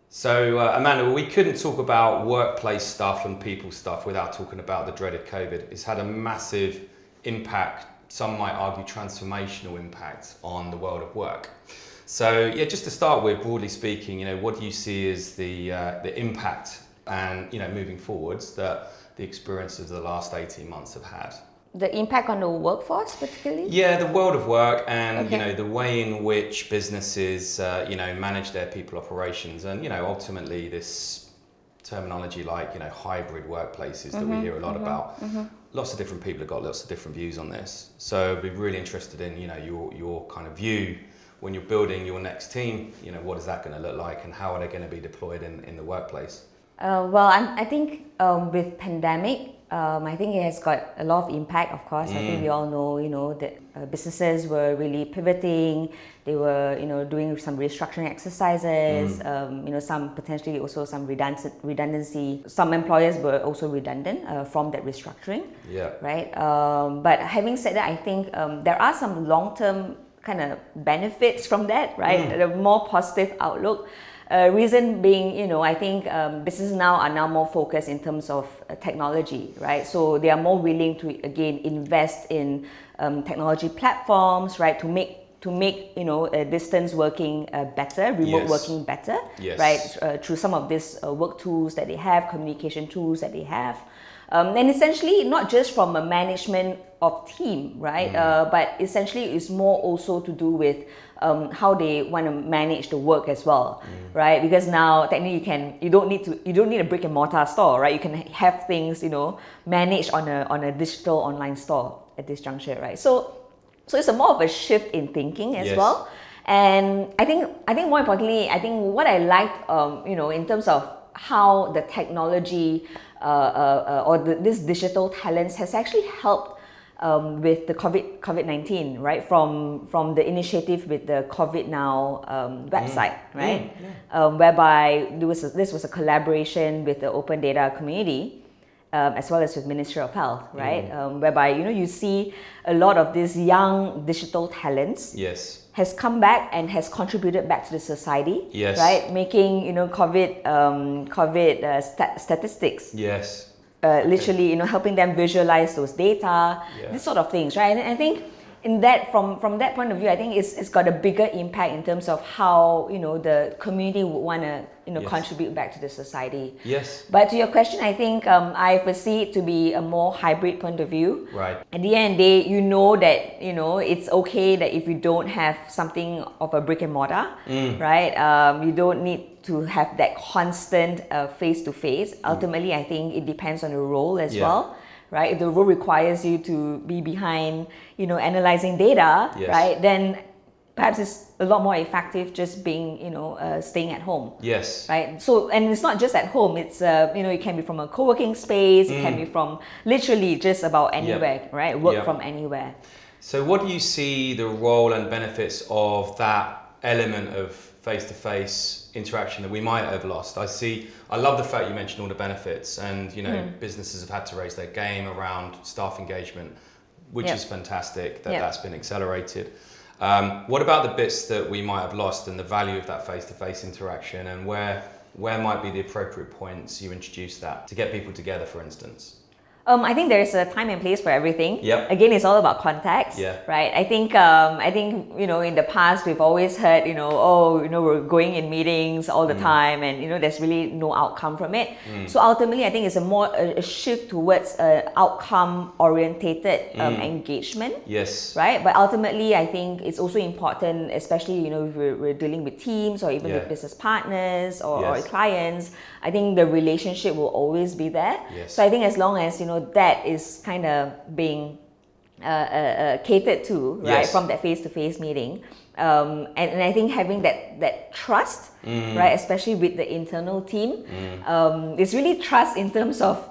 So Amanda, we couldn't talk about workplace stuff and people stuff without talking about the dreaded COVID. It's had a massive impact, some might argue transformational impact on the world of work. So yeah, just to start with, broadly speaking, what do you see as the impact and, moving forwards that the experiences of the last 18 months have had? The impact on the workforce particularly? Yeah, the world of work and, the way in which businesses, manage their people operations and, ultimately this terminology like, hybrid workplaces that we hear a lot about. Lots of different people have got lots of different views on this. So I'd be really interested in, your kind of view when you're building your next team, what is that going to look like and how are they going to be deployed in the workplace? I think with pandemic, I think it has got a lot of impact, of course. I think we all know, that businesses were really pivoting. They were, doing some restructuring exercises, some potentially also some redundancy. Some employers were also redundant from that restructuring, right? But having said that, I think there are some long-term kind of benefits from that, right? The more positive outlook. Reason being, I think businesses now are more focused in terms of technology, right? So they are more willing to again invest in technology platforms, right? To make distance working better, remote working better, right? Through some of these work tools that they have, communication tools that they have. And essentially, not just from a management of team, right? But essentially, it's more also to do with how they want to manage the work as well, right? Because now technically you don't need a brick and mortar store, right? You can have things managed on a digital online store at this juncture, right? So it's a more of a shift in thinking as well. And I think more importantly, I think what I liked, in terms of how the technology this digital talents has actually helped with the COVID-19, right? From the initiative with the COVID Now website, right? Whereby this was a collaboration with the open data community, as well as with Ministry of Health, right? Whereby you see a lot of these young digital talents has come back and has contributed back to the society, right? Making COVID statistics. Literally, helping them visualize those data, these sort of things, right? And I think in that, from that point of view, I think it's got a bigger impact in terms of how the community would want to contribute back to the society. But to your question, I think I foresee it to be a more hybrid point of view. Right. At the end of the day, that it's okay that if you don't have something of a brick and mortar, right? You don't need to have that constant face-to-face. Ultimately, I think it depends on the role as well. Right? If the role requires you to be behind, analyzing data, right? Then perhaps it's a lot more effective just being, staying at home. Right? So, and it's not just at home. It's, it can be from a co-working space. It can be from literally just about anywhere, right? Work from anywhere. So what do you see the role and benefits of that element of face-to-face interaction that we might have lost? I love the fact you mentioned all the benefits and, businesses have had to raise their game around staff engagement, which is fantastic that that's been accelerated. What about the bits that we might have lost and the value of that face-to-face interaction and where might be the appropriate points you introduce that to get people together, for instance? I think there's a time and place for everything. Again, it's all about context, right? I think in the past we've always heard we're going in meetings all the time and there's really no outcome from it. So ultimately, I think it's a shift towards outcome orientated engagement. Right. But ultimately, I think it's also important, especially if we're dealing with teams or even with business partners or clients. I think the relationship will always be there. So I think as long as that is kind of being catered to, right, from that face-to-face meeting, and I think having that trust, right, especially with the internal team, it's really trust in terms of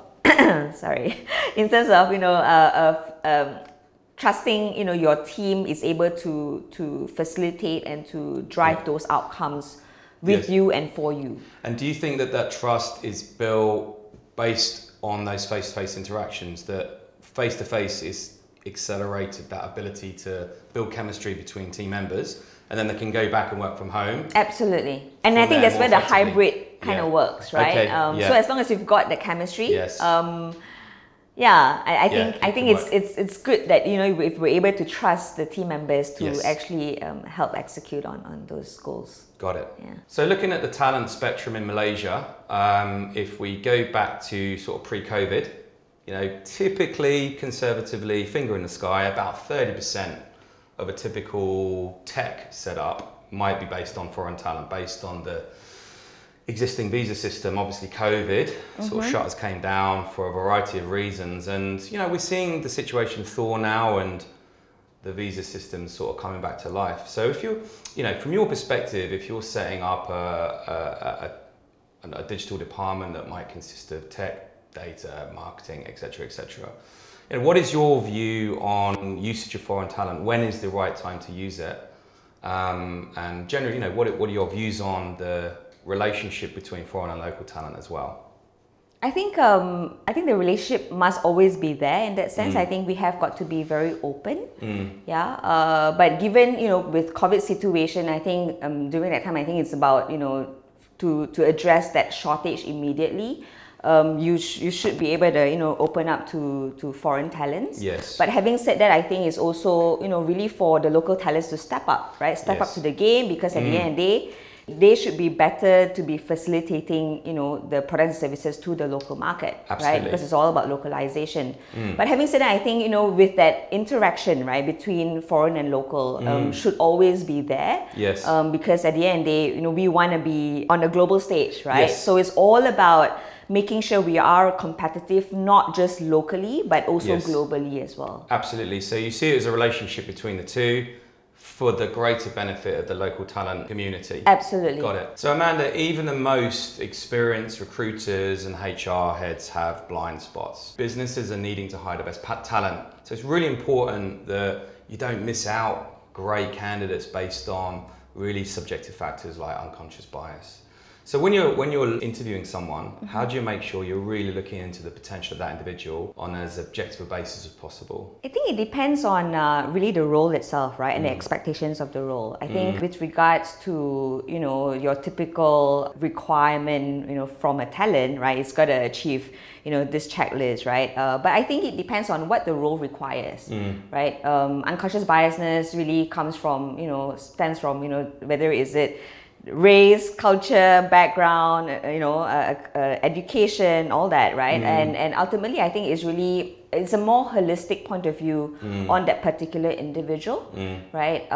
trusting your team is able to facilitate and to drive those outcomes with you and for you. And do you think that trust is built based on those face-to-face interactions, that face-to-face is accelerated that ability to build chemistry between team members and then they can go back and work from home. Absolutely. And I think that's where the hybrid kind of works, right? Okay. So as long as you've got the chemistry, yes. I think it's good that, you know, if we're able to trust the team members to actually help execute on those goals. Got it. Yeah. So looking at the talent spectrum in Malaysia, if we go back to sort of pre-COVID, you know, typically, conservatively, finger in the sky, about 30% of a typical tech setup might be based on foreign talent, based on the existing visa system. Obviously COVID sort of shutters came down for a variety of reasons, and you know, we're seeing the situation thaw now and the visa system sort of coming back to life. So if you're, you know, from your perspective, if you're setting up a digital department that might consist of tech, data, marketing, etc., you know, what is your view on usage of foreign talent? When is the right time to use it? And generally, you know, what are your views on the relationship between foreign and local talent as well? I think the relationship must always be there in that sense. I think we have got to be very open. But given, you know, with COVID situation, I think during that time, I think it's about, you know, to address that shortage immediately. You should be able to, you know, open up to foreign talents. Yes. But having said that, I think it's also, you know, really for the local talents to step up, right? Step up to the game, because at the end of the day, they should be better to be facilitating, you know, the products and services to the local market, right? Because it's all about localization. But having said that, I think, you know, with that interaction, right, between foreign and local should always be there. Yes. Because at the end of the day, you know, we want to be on a global stage, right? Yes. So it's all about making sure we are competitive, not just locally, but also globally as well. Absolutely. So you see it as a relationship between the two, for the greater benefit of the local talent community. Absolutely. Got it. So Amanda, even the most experienced recruiters and HR heads have blind spots. Businesses are needing to hire the best talent. So it's really important that you don't miss out great candidates based on really subjective factors like unconscious bias. So when you're interviewing someone, how do you make sure you're really looking into the potential of that individual on as objective a basis as possible? I think it depends on really the role itself, right, and the expectations of the role. I think with regards to, you know, your typical requirement, you know, from a talent, right, it's got to achieve, you know, this checklist, right? But I think it depends on what the role requires, right? Unconscious biasness really comes from, you know, stems from, you know, whether is it race, culture, background, you know, education, all that, right? And ultimately, I think it's a more holistic point of view on that particular individual, right?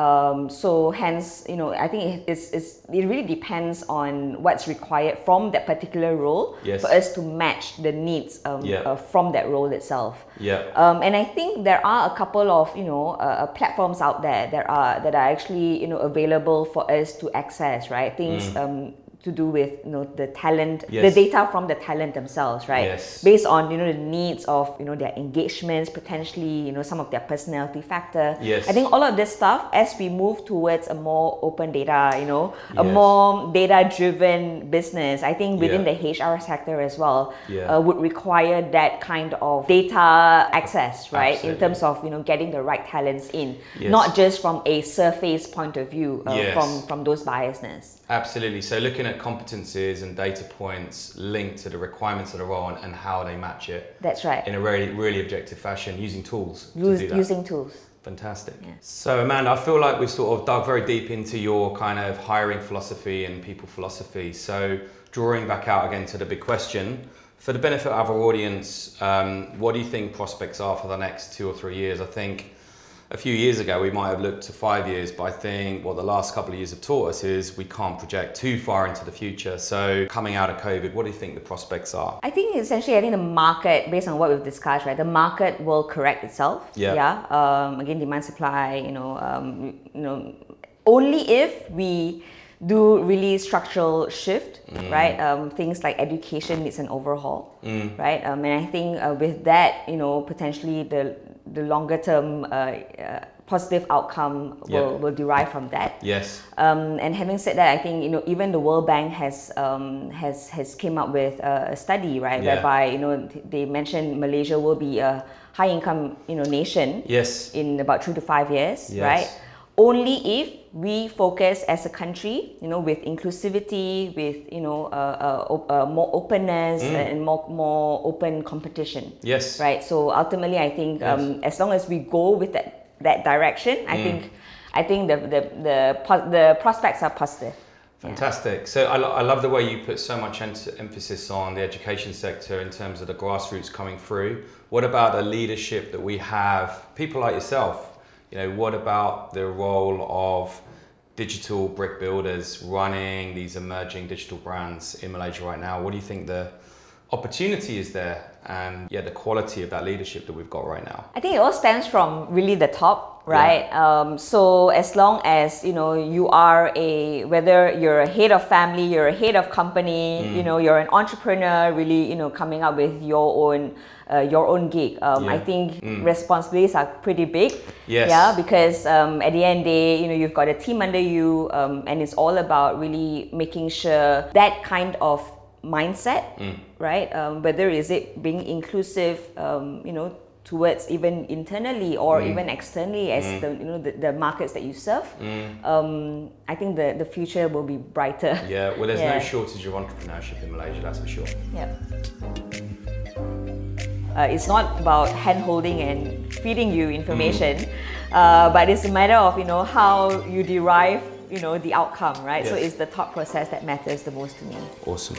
So hence, you know, I think it really depends on what's required from that particular role for us to match the needs from that role itself. And I think there are a couple of, you know, platforms out there that are actually, you know, available for us to access, right? Things to do with, you know, the talent, the data from the talent themselves, right? Based on, you know, the needs of, you know, their engagements, potentially, you know, some of their personality factor. I think all of this stuff, as we move towards a more open data, you know, a more data-driven business, I think within the HR sector as well, would require that kind of data access, right? In terms of, you know, getting the right talents in, not just from a surface point of view, from those biasness. Absolutely. So looking at competencies and data points linked to the requirements of the role and how they match it. That's right. In a really objective fashion, using tools to do that. Using tools. Fantastic. So Amanda, I feel like we've sort of dug very deep into your kind of hiring philosophy and people philosophy. So drawing back out again to the big question, for the benefit of our audience, what do you think prospects are for the next 2 or 3 years? I think a few years ago, we might have looked to 5 years, but I think what the last couple of years have taught us is we can't project too far into the future. So coming out of COVID, what do you think the prospects are? I think essentially, the market, based on what we've discussed, right, the market will correct itself. Again, demand supply, you know, only if we do really structural shift, right? Things like education needs an overhaul, right? And I think with that, you know, potentially the longer term positive outcome will derive from that. And having said that, I think, you know, even the World Bank has came up with a study, right, whereby, you know, they mentioned Malaysia will be a high income, you know, nation in about 3 to 5 years, right? only if we focus as a country, with inclusivity, with more openness and more open competition. Yes. Right. So ultimately, I think as long as we go with that direction, I think the prospects are positive. Fantastic. So I love the way you put so much emphasis on the education sector in terms of the grassroots coming through. What about the leadership that we have, people like yourself? What about the role of digital brick builders running these emerging digital brands in Malaysia right now? What do you think the opportunity is there, and the quality of that leadership that we've got right now? I think it all stems from really the top, right? So as long as you are whether you're a head of family, you're a head of company, you're an entrepreneur, really coming up with your own gig. I think responsibilities are pretty big. Yes. Yeah, because at the end of the day, you've got a team under you, and it's all about really making sure that kind of mindset, right? Whether is it being inclusive, towards even internally or even externally as the markets that you serve. I think the future will be brighter. Yeah, well, there's no shortage of entrepreneurship in Malaysia, that's for sure. Yeah. It's not about hand-holding and feeding you information, but it's a matter of how you derive the outcome, right? Yes. So it's the thought process that matters the most to me. Awesome.